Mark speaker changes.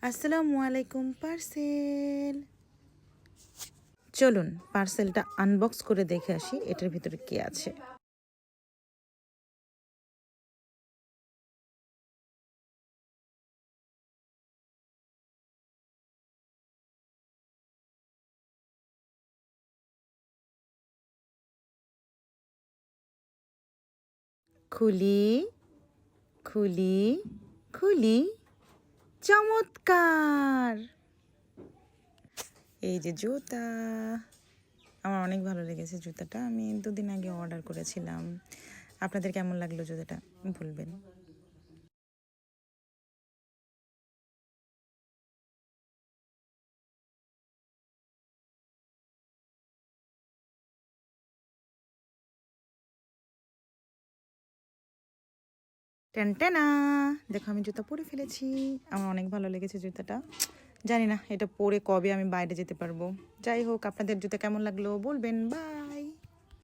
Speaker 1: আসসালামু আলাইকুম পার্সেল। চলুন পার্সেলটা আনবক্স করে দেখে আসি এটার ভিতরে কি আছে। খুলি খুলি খুলি, চমৎকার! এই যে জুতা, আমার অনেক ভালো লেগেছে জুতাটা। আমি 2 দিন আগে অর্ডার করেছিলাম। আপনাদের কেমন লাগলো জুতাটা বলবেন। টেনটেনা, দেখো আমি জুতা পরে ফেলেছি। আমার অনেক ভালো লেগেছে জুতাটা। জানি না এটা পরে কবে আমি বাইরে যেতে পারবো। যাই হোক, আপনাদের জুতা কেমন লাগলো বলবেন। বাই।